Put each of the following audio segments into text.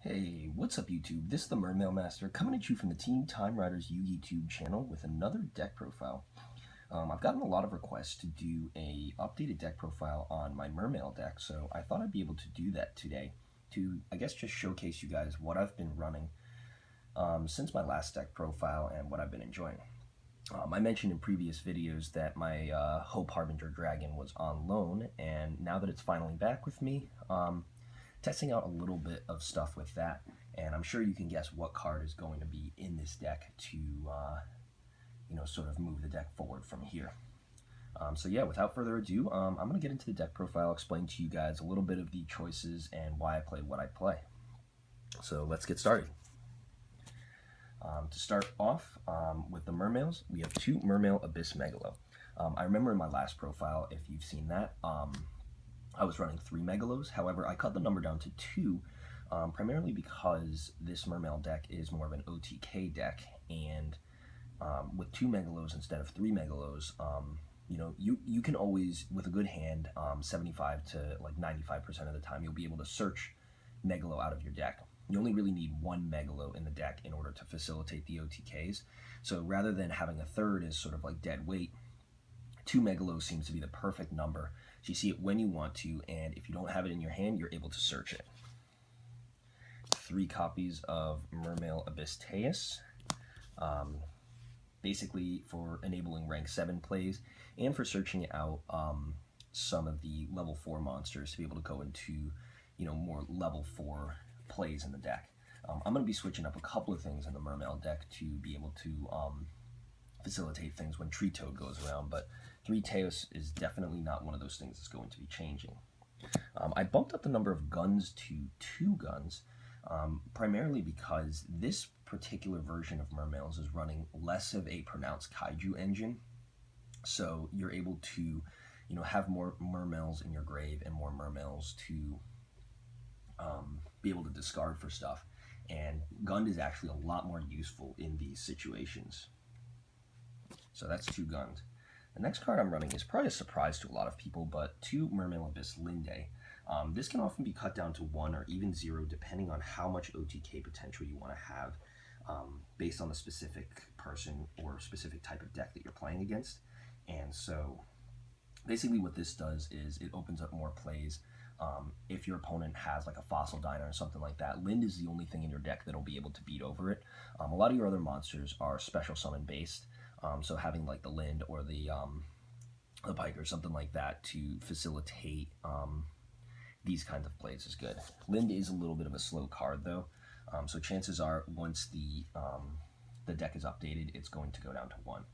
Hey, what's up YouTube? This is the Mermail Master coming at you from the Teen Time Riders YouTube channel with another deck profile. I've gotten a lot of requests to do a updated deck profile on my Mermail deck, so I thought I'd be able to do that today to, I guess, just showcase you guys what I've been running since my last deck profile and what I've been enjoying. I mentioned in previous videos that my Hope Harbinger Dragon was on loan, and now that it's finally back with me, testing out a little bit of stuff with that, and I'm sure you can guess what card is going to be in this deck to, sort of move the deck forward from here. So yeah, without further ado, I'm going to get into the deck profile, explain to you guys a little bit of the choices and why I play what I play. So let's get started. To start off with the Mermails, we have two Mermail Abyss Megalo. I remember in my last profile, if you've seen that, I was running 3 Megalos. However, I cut the number down to 2, primarily because this Mermail deck is more of an OTK deck, and with 2 Megalos instead of 3 Megalos, you can always, with a good hand, 75 to like 95% of the time, you'll be able to search Megalo out of your deck. You only really need 1 Megalo in the deck in order to facilitate the OTKs. So rather than having a third as sort of like dead weight, 2 Megalos seems to be the perfect number. So you see it when you want to, and if you don't have it in your hand, you're able to search it. 3 copies of Mermail Abyss Teus, basically for enabling rank 7 plays, and for searching out some of the level 4 monsters to be able to go into, more level 4 plays in the deck. I'm going to be switching up a couple of things in the Mermail deck to be able to facilitate things when Tree Toad goes around, but 3 Teus is definitely not one of those things that's going to be changing. I bumped up the number of guns to 2 guns, primarily because this particular version of Mermails is running less of a pronounced Kaiju engine, so you're able to, have more Mermails in your grave and more Mermails to be able to discard for stuff, and Gund is actually a lot more useful in these situations. So that's 2 guns. The next card I'm running is probably a surprise to a lot of people, but 2 Mermail Abyss Linde. This can often be cut down to 1 or even 0 depending on how much OTK potential you want to have, based on the specific person or specific type of deck that you're playing against. And so basically what this does is it opens up more plays. If your opponent has like a Fossil Diner or something like that, Lind is the only thing in your deck that'll be able to beat over it. A lot of your other monsters are special summon based, so having like the Lind or the Pike or something like that to facilitate these kinds of plays is good. Lind is a little bit of a slow card though, so chances are once the deck is updated, it's going to go down to 1.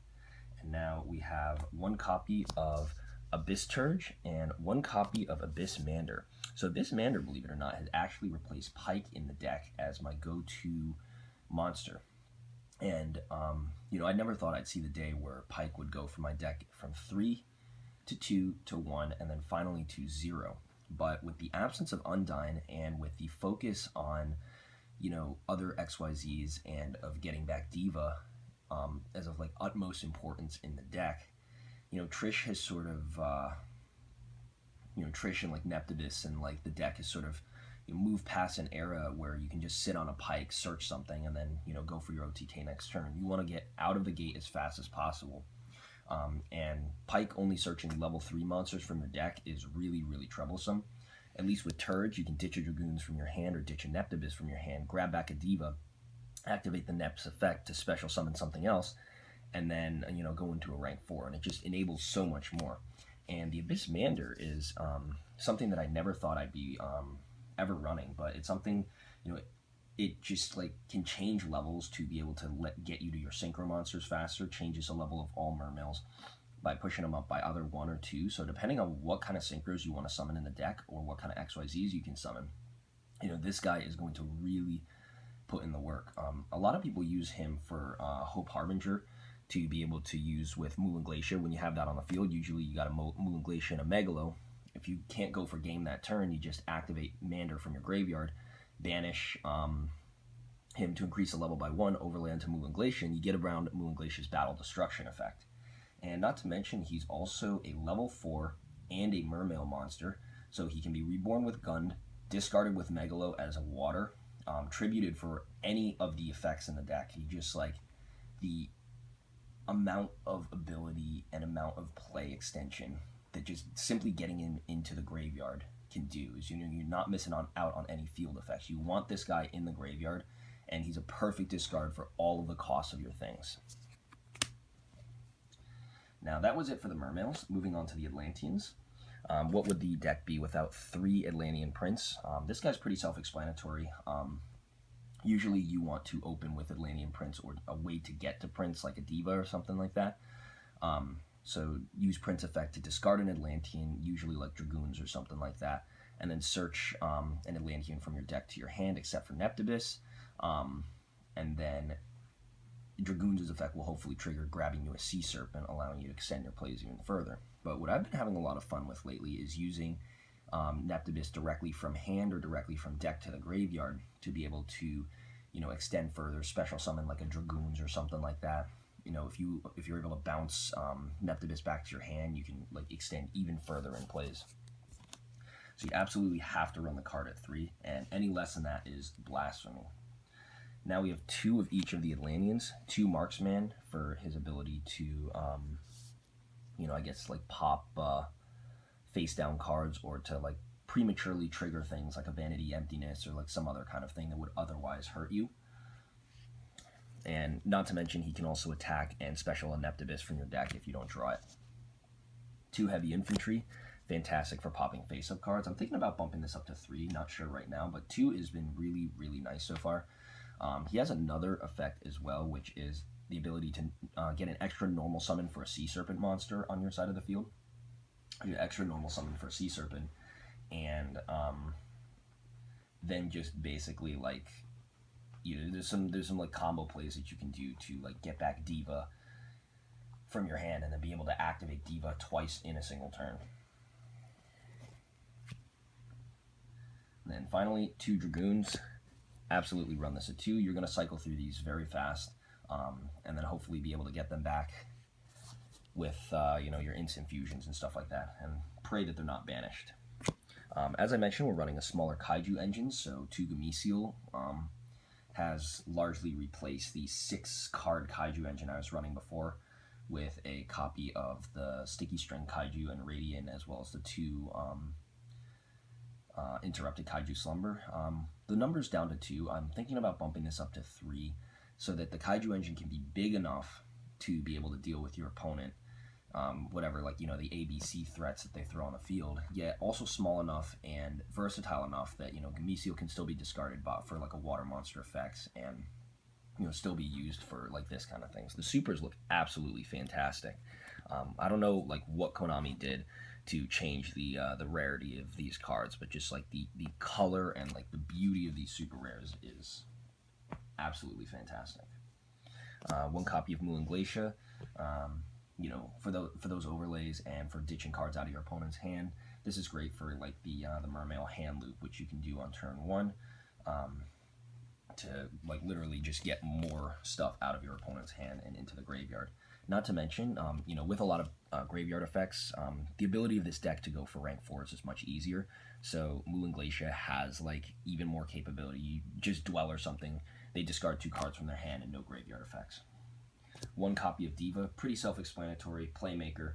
And now we have 1 copy of Abyss Turge and 1 copy of Abyss Mander. So Abyss Mander, believe it or not, has actually replaced Pike in the deck as my go-to monster. And, I never thought I'd see the day where Pike would go from my deck from 3 to 2 to 1 and then finally to 0. But with the absence of Undyne and with the focus on, other XYZs and of getting back Diva as of like utmost importance in the deck, Trish has sort of, Trish and like Neptibus and like the deck has sort of moved past an era where you can just sit on a Pike, search something, and then, go for your OTK next turn. You want to get out of the gate as fast as possible. And Pike only searching level 3 monsters from your deck is really, really troublesome. At least with Turge, you can ditch a Dragoons from your hand or ditch a Neptibus from your hand, grab back a Diva, activate the Nep's effect to special summon something else, and then, go into a rank 4, and it just enables so much more. And the Abyss Mander is something that I never thought I'd be ever running, but it's something, it just like can change levels to be able to get you to your synchro monsters faster, changes the level of all Mermails by pushing them up by either 1 or 2. So depending on what kind of synchros you want to summon in the deck or what kind of XYZs you can summon, this guy is going to really put in the work. A lot of people use him for Hope Harbinger to be able to use with Moulin Glacier. When you have that on the field, usually you got a Moulin Glacier and a Megalo. If you can't go for game that turn, you just activate Mander from your graveyard, banish him to increase the level by 1, overlay onto Moulin Glacier, and you get around Moulin Glacier's Battle Destruction effect. And not to mention, he's also a level 4 and a Mermail monster, so he can be reborn with Gund, discarded with Megalo as a water, tributed for any of the effects in the deck. You just like the amount of ability and amount of play extension that just simply getting into the graveyard can do is, you know, you're not missing out on any field effects. You want this guy in the graveyard, and he's a perfect discard for all of the costs of your things. Now that was it for the Mermails. Moving on to the Atlanteans. What would the deck be without 3 Atlantean Prince? This guy's pretty self-explanatory. Usually you want to open with Atlantean Prince or a way to get to Prince, like a Diva or something like that. So use Prince effect to discard an Atlantean, usually like Dragoons or something like that, and then search an Atlantean from your deck to your hand, except for Neptibus. And then Dragoons' effect will hopefully trigger grabbing you a Sea Serpent, allowing you to extend your plays even further. But what I've been having a lot of fun with lately is using Neptibus directly from hand or directly from deck to the graveyard to be able to, you know, extend further, special summon like a Dragoons or something like that. You know, if you're able to bounce Neptibus back to your hand, you can like extend even further in plays. So you absolutely have to run the card at 3, and any less than that is blasphemy. Now we have 2 of each of the Atlanteans, 2 Marksman for his ability to, you know, I guess like pop face down cards, or to like prematurely trigger things like a Vanity Emptiness or like some other kind of thing that would otherwise hurt you. And not to mention, he can also attack and special a Neptibus from your deck if you don't draw it. 2 Heavy Infantry, fantastic for popping face-up cards. I'm thinking about bumping this up to 3, not sure right now, but 2 has been really, really nice so far. He has another effect as well, which is the ability to get an extra normal summon for a Sea Serpent monster on your side of the field. You get extra normal summon for a Sea Serpent, and then just basically like, you know, there's some like combo plays that you can do to like get back Diva from your hand and then be able to activate Diva twice in a single turn. And then finally, 2 Dragoons. Absolutely run this at 2. You're going to cycle through these very fast, and then hopefully be able to get them back with you know, your instant fusions and stuff like that, and pray that they're not banished. As I mentioned, we're running a smaller Kaiju engine, so 2 Gameciel has largely replaced the 6-card Kaiju engine I was running before, with a copy of the Sticky String Kaiju and Radiant, as well as the 2 Interrupted Kaiju Slumber. The number's down to 2. I'm thinking about bumping this up to 3 so that the Kaiju engine can be big enough to be able to deal with your opponent, whatever, like, you know, the ABC threats that they throw on the field, yet also small enough and versatile enough that, you know, Gameciel can still be discarded for like a water monster effects, and, you know, still be used for like this kind of things. The supers look absolutely fantastic. I don't know like what Konami did to change the rarity of these cards, but just like the color and like the beauty of these super rares is absolutely fantastic. 1 copy of Mulan Glacia, you know, for those overlays and for ditching cards out of your opponent's hand. This is great for like the Mermail hand loop, which you can do on turn 1 to like literally just get more stuff out of your opponent's hand and into the graveyard. Not to mention, you know, with a lot of graveyard effects, the ability of this deck to go for rank 4s is much easier. So Mulan Glacia has like even more capability. You just dwell or something, they discard 2 cards from their hand and no graveyard effects. 1 copy of Diva, pretty self-explanatory, playmaker,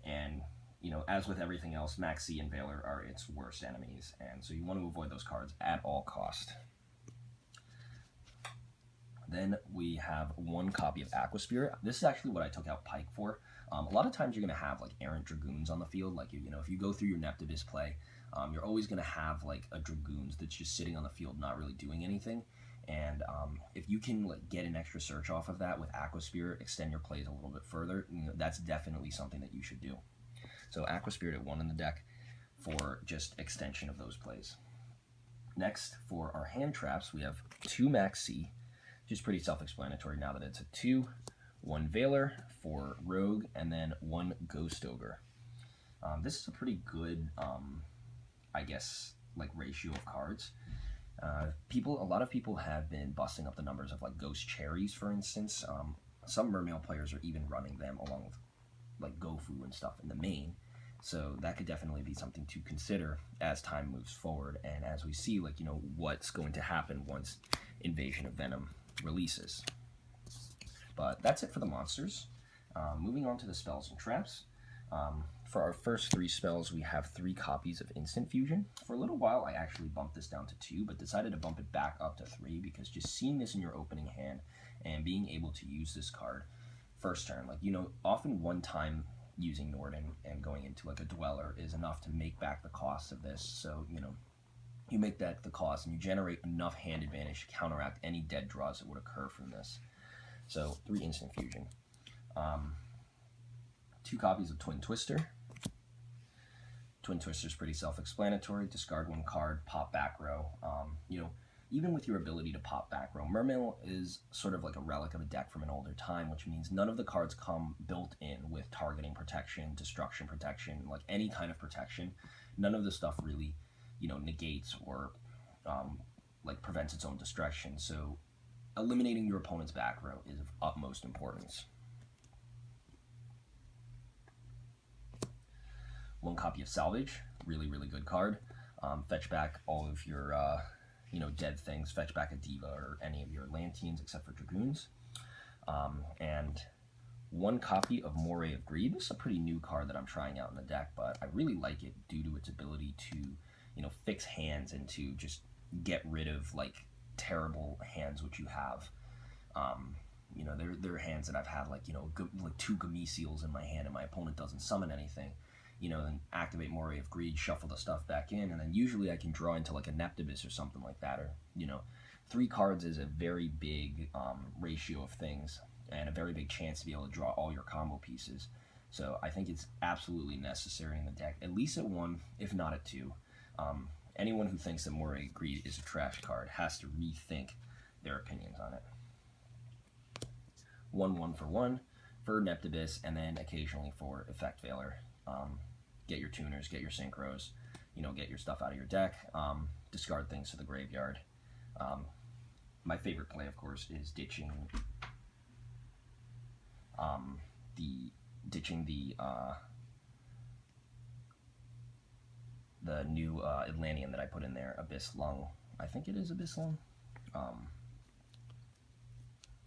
and, you know, as with everything else, Maxi and Valor are its worst enemies, and so you want to avoid those cards at all cost. Then we have 1 copy of Aqua Sphere. This is actually what I took out Pike for. A lot of times you're going to have like errant Dragoons on the field. Like, you know, if you go through your Neptibus play, you're always going to have like a Dragoons that's just sitting on the field not really doing anything. And if you can like get an extra search off of that with Aqua Sphere, extend your plays a little bit further, you know, that's definitely something that you should do. So Aqua Sphere at 1 in the deck for just extension of those plays. Next, for our hand traps, we have 2 Maxi, which is pretty self-explanatory now that it's a 2, 1 Valor for Rogue, and then 1 Ghost Ogre. This is a pretty good, I guess, like ratio of cards. A lot of people have been busting up the numbers of like Ghost Cherries, for instance. Some Mermail players are even running them along with like Gofu and stuff in the main, So that could definitely be something to consider as time moves forward and as we see, like, what's going to happen once Invasion of Venom releases. But that's it for the monsters. Moving on to the spells and traps. For our first 3 spells, we have 3 copies of Instant Fusion. For a little while, I actually bumped this down to 2, but decided to bump it back up to 3 because just seeing this in your opening hand and being able to use this card first turn, like, often one time using Norden and going into like a Dweller is enough to make back the cost of this. So, you make that the cost and you generate enough hand advantage to counteract any dead draws that would occur from this. So 3 Instant Fusion. 2 copies of Twin Twister. Twin Twister is pretty self-explanatory. Discard 1 card, pop back row. Even with your ability to pop back row, Mermail is sort of like a relic of a deck from an older time, which means none of the cards come built in with targeting protection, destruction protection, like any kind of protection. None of the stuff really, negates or like prevents its own destruction. So eliminating your opponent's back row is of utmost importance. 1 copy of Salvage, really, really good card. Fetch back all of your, dead things. Fetch back a Diva or any of your Atlanteans except for Dragoons. And 1 copy of Moray of Greed. This is a pretty new card that I'm trying out in the deck, but I really like it due to its ability to, fix hands and to just get rid of, like, terrible hands which you have. There are hands that I've had, like 2 Gameciels in my hand and my opponent doesn't summon anything. Then activate Moray of Greed, shuffle the stuff back in, and then usually I can draw into like a Neptibus or something like that. Or, 3 cards is a very big ratio of things and a very big chance to be able to draw all your combo pieces. So I think it's absolutely necessary in the deck, at least at 1, if not at 2. Anyone who thinks that Moray of Greed is a trash card has to rethink their opinions on it. 1/1 for 1 for Neptibus, and then occasionally for Effect Veiler. Get your tuners, get your synchros, get your stuff out of your deck, discard things to the graveyard. My favorite play, of course, is ditching the new Atlantean that I put in there, Abyss Lung. I think it is Abyss Lung.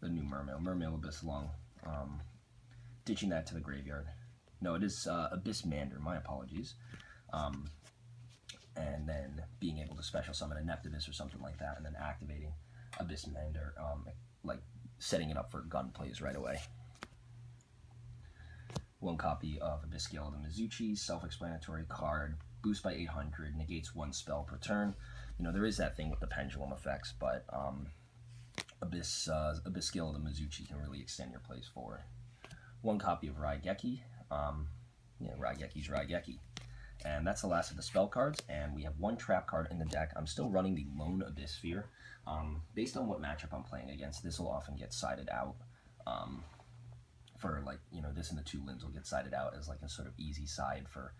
The new Mermail Abyss Lung. Ditching that to the graveyard. No, it is Abyss Mander, my apologies. And then being able to special summon a Neptibus or something like that, and then activating Abyss Mander, like setting it up for gun plays right away. 1 copy of Abyss Gale of the Mizuchi, self-explanatory card, boost by 800, negates 1 spell per turn. There is that thing with the pendulum effects, but Abyss Gale of the Mizuchi can really extend your plays forward. 1 copy of Raigeki. Raigeki's Raigeki. And that's the last of the spell cards, and we have 1 trap card in the deck. I'm still running the Lone Abyss Sphere. Based on what matchup I'm playing against, this will often get sided out. For like, this and the 2 limbs will get sided out as like a sort of easy side for,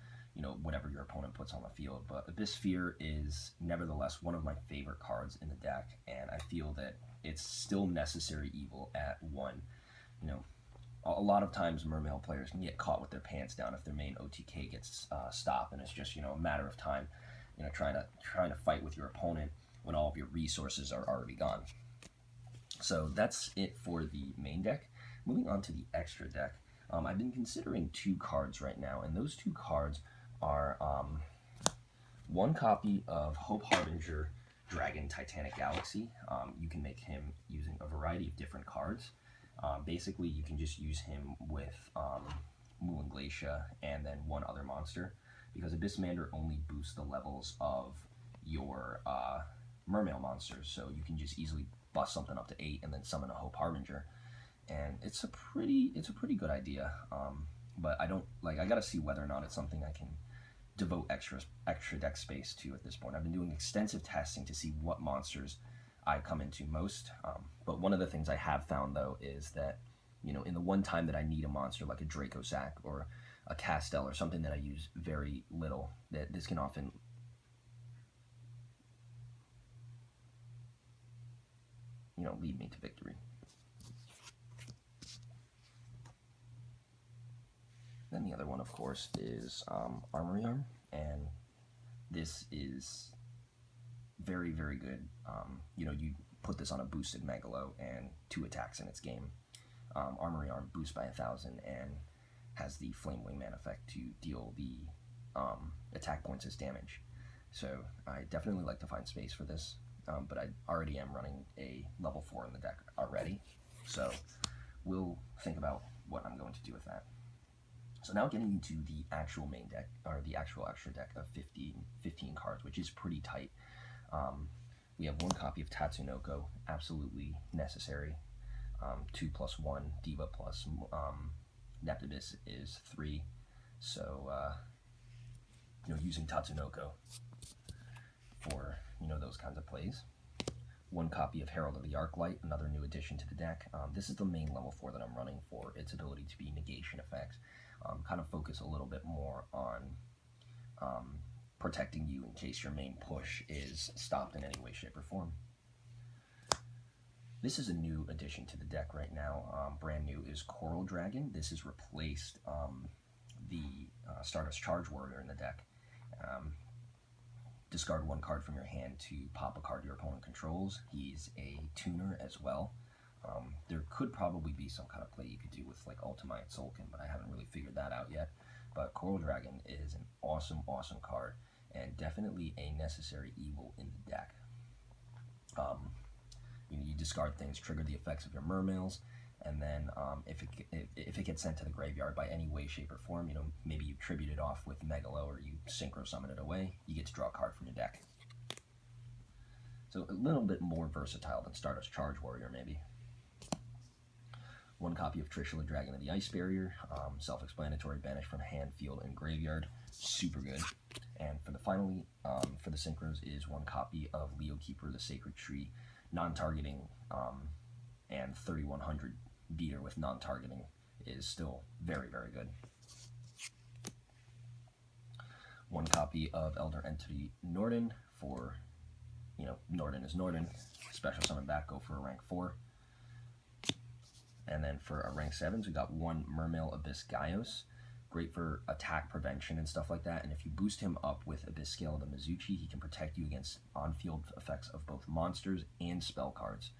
whatever your opponent puts on the field. But Abyss Sphere is nevertheless one of my favorite cards in the deck, and I feel that it's still necessary evil at 1. A lot of times Mermail players can get caught with their pants down if their main OTK gets stopped, and it's just a matter of time, trying to fight with your opponent when all of your resources are already gone. So that's it for the main deck. Moving on to the extra deck, I've been considering 2 cards right now, and those 2 cards are 1 copy of Hope Harbinger Dragon Titanic Galaxy. You can make him using a variety of different cards. Basically, you can just use him with Mulan Glacia and then 1 other monster, because Abyss Mander only boosts the levels of your Mermail monsters, so you can just easily bust something up to 8 and then summon a Hope Harbinger, and it's a pretty good idea. But I gotta see whether or not it's something I can devote extra deck space to at this point. I've been doing extensive testing to see what monsters I come into most, but one of the things I have found though is that in the one time that I need a monster like a Dracosac or a Castel or something that I use very little, that this can often lead me to victory. Then And the other one, of course, is Armory Arm, and this is very, very good. You know, you put this on a boosted Megalo and 2 attacks in its game. Armory Arm boosts by 1,000 and has the Flame Wingman effect to deal the attack points as damage. So I definitely like to find space for this, but I already am running a level 4 in the deck already, so we'll think about what I'm going to do with that. So now getting into the actual main deck, or the actual extra deck of 15 cards, which is pretty tight. We have 1 copy of Tatsunoko, absolutely necessary. 2+1, Diva plus Neptibus is 3, so you know, using Tatsunoko for, you know, those kinds of plays. 1 copy of Herald of the Arclight, another new addition to the deck. This is the main level 4 that I'm running for its ability to be negation effects. Kind of focus a little bit more on protecting you in case your main push is stopped in any way, shape, or form. This is a new addition to the deck right now. Brand new is Coral Dragon. This has replaced the Stardust Charge Warrior in the deck. Discard 1 card from your hand to pop a card your opponent controls. He's a tuner as well. There could probably be some kind of play you could do with like Ultimate Soulkin, but I haven't really figured that out yet. But Coral Dragon is an awesome, awesome card, and definitely a necessary evil in the deck. You know, you discard things, trigger the effects of your Mermails, and then if it gets sent to the graveyard by any way, shape, or form, you know, maybe you tribute it off with Megalo or you synchro summon it away, you get to draw a card from your deck. So a little bit more versatile than Stardust Charge Warrior, maybe. 1 copy of Trishula, Dragon of the Ice Barrier, self-explanatory, banished from hand, field, and graveyard, super good. And for the finally, for the synchros is 1 copy of Leo Keeper, the Sacred Tree, non-targeting, and 3100 beater with non-targeting is still very, very good. 1 copy of Elder Entity Norden for, you know, Norden is Norden, special summon back, go for a rank 4. And then for a rank 7s, we got 1 Mermail Abyss Gaios, great for attack prevention and stuff like that. And if you boost him up with Abyss Scale of the Mizuchi, he can protect you against on-field effects of both monsters and spell cards.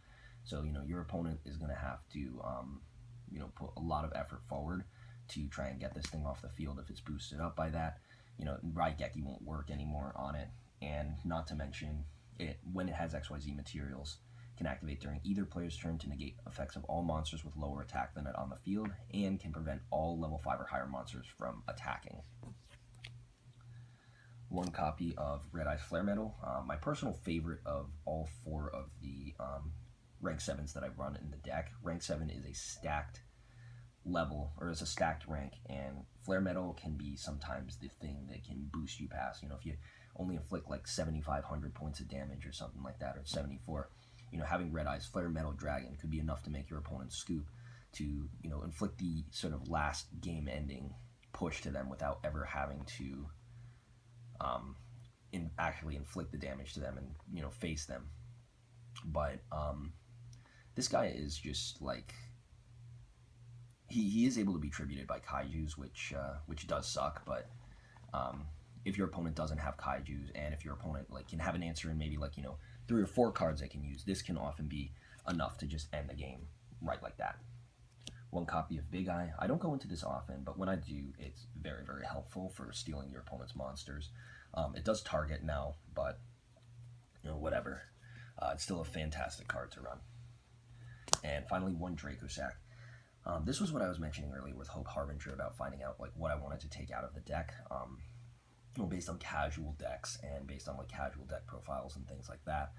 So, you know, your opponent is going to have to, you know, put a lot of effort forward to try and get this thing off the field if it's boosted up by that. You know, Raigeki won't work anymore on it. And not to mention, when it has XYZ materials, can activate during either player's turn to negate effects of all monsters with lower attack than it on the field, and can prevent all level 5 or higher monsters from attacking. 1 copy of Red Eyes Flare Metal. My personal favorite of all 4 of the rank 7s that I run in the deck. Rank 7 is a stacked level, or is a stacked rank, and Flare Metal can be sometimes the thing that can boost you past. You know, if you only inflict like 7,500 points of damage or something like that, or 74, you know, having Red Eyes Flare Metal Dragon could be enough to make your opponent scoop to, you know, inflict the sort of last game-ending push to them without ever having to actually inflict the damage to them and, you know, face them. But this guy is just like, he is able to be tributed by kaijus, which does suck, but if your opponent doesn't have kaijus, and if your opponent like can have an answer in maybe like, you know, 3 or 4 cards they can use, this can often be enough to just end the game right like that. 1 copy of Big Eye. I don't go into this often, but when I do, it's very, very helpful for stealing your opponent's monsters. It does target now, but, you know, whatever. It's still a fantastic card to run. And finally, 1 Draco Sack. This was what I was mentioning earlier with Hope Harbinger about finding out like what I wanted to take out of the deck. You know, based on casual decks and based on like casual deck profiles and things like that.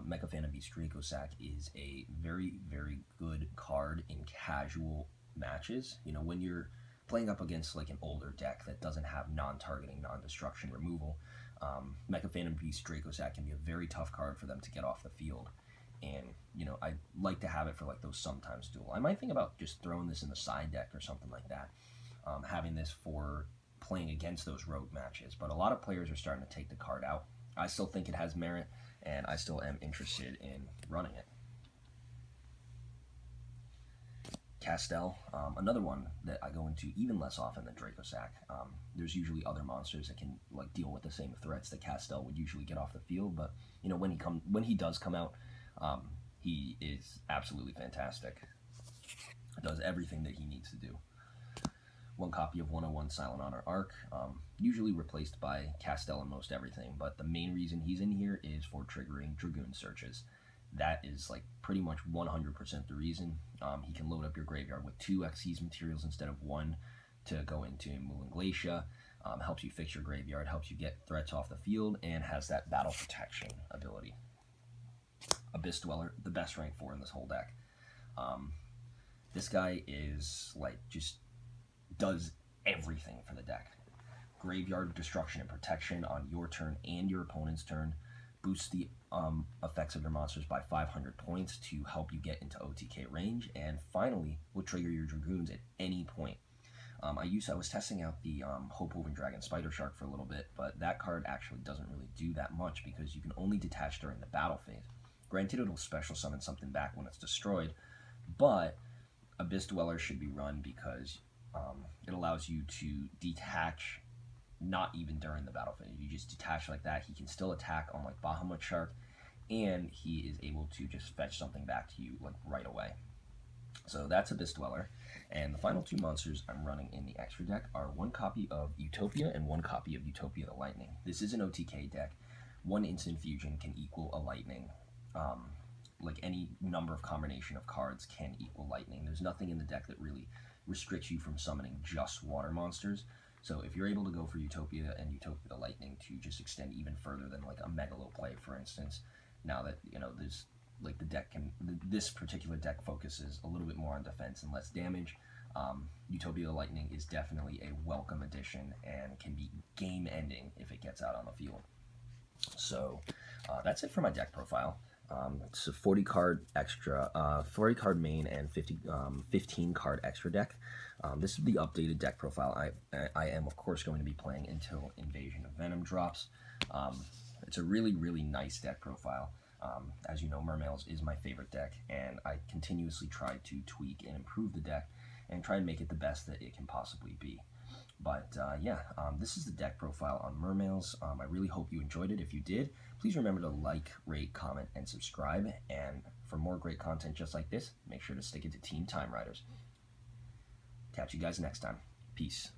Mecha Phantom Beast Draco Sack is a very, very good card in casual matches. You know, when you're playing up against like an older deck that doesn't have non-targeting, non-destruction removal, Mecha Phantom Beast Draco Sack can be a very tough card for them to get off the field. And, you know, I like to have it for like those sometimes duel. I might think about just throwing this in the side deck or something like that. Having this for playing against those rogue matches, but a lot of players are starting to take the card out. I still think it has merit, and I still am interested in running it. Castell, another one that I go into even less often than Dracosac. There's usually other monsters that can like deal with the same threats that Castell would usually get off the field, but you know when he does come out, he is absolutely fantastic. Does everything that he needs to do. One copy of 101 Silent Honor Arc, usually replaced by Castell in most everything, but the main reason he's in here is for triggering Dragoon searches. That is like pretty much 100% the reason. He can load up your graveyard with 2 Xyz materials instead of 1 to go into Moulin Glacia. Helps you fix your graveyard, helps you get threats off the field, and has that battle protection ability. Abyss Dweller, the best rank 4 in this whole deck. This guy is like just does everything for the deck. Graveyard destruction and protection on your turn and your opponent's turn. Boosts the effects of your monsters by 500 points to help you get into OTK range, and finally will trigger your Dragoons at any point. I was testing out the Hope-Woven Dragon Spider Shark for a little bit, but that card actually doesn't really do that much because you can only detach during the battle phase. Granted, it'll special summon something back when it's destroyed, but Abyss Dweller should be run because it allows you to detach not even during the battle phase. You just detach like that. He can still attack on like Bahamut Shark, and he is able to just fetch something back to you like right away. So that's Abyss Dweller. And the final 2 monsters I'm running in the extra deck are 1 copy of Utopia and 1 copy of Utopia the Lightning. This is an OTK deck. 1 instant fusion can equal a lightning. Like any number of combination of cards can equal lightning. There's nothing in the deck that really restricts you from summoning just water monsters. So if you're able to go for Utopia and Utopia the Lightning to just extend even further than like a Megalo play, for instance, now that you know there's like this particular deck focuses a little bit more on defense and less damage. Utopia the Lightning is definitely a welcome addition and can be game ending if it gets out on the field. So that's it for my deck profile. It's a 40 card extra, 40 card main and 15 card extra deck. This is the updated deck profile. I am of course going to be playing until Invasion of Venom drops. It's a really, really nice deck profile. As you know, Mermails is my favorite deck, and I continuously try to tweak and improve the deck and try and make it the best that it can possibly be. But this is the deck profile on Mermails. I really hope you enjoyed it. If you did, please remember to like, rate, comment, and subscribe. And for more great content just like this, make sure to stick it to Team Time Riders. Catch you guys next time. Peace.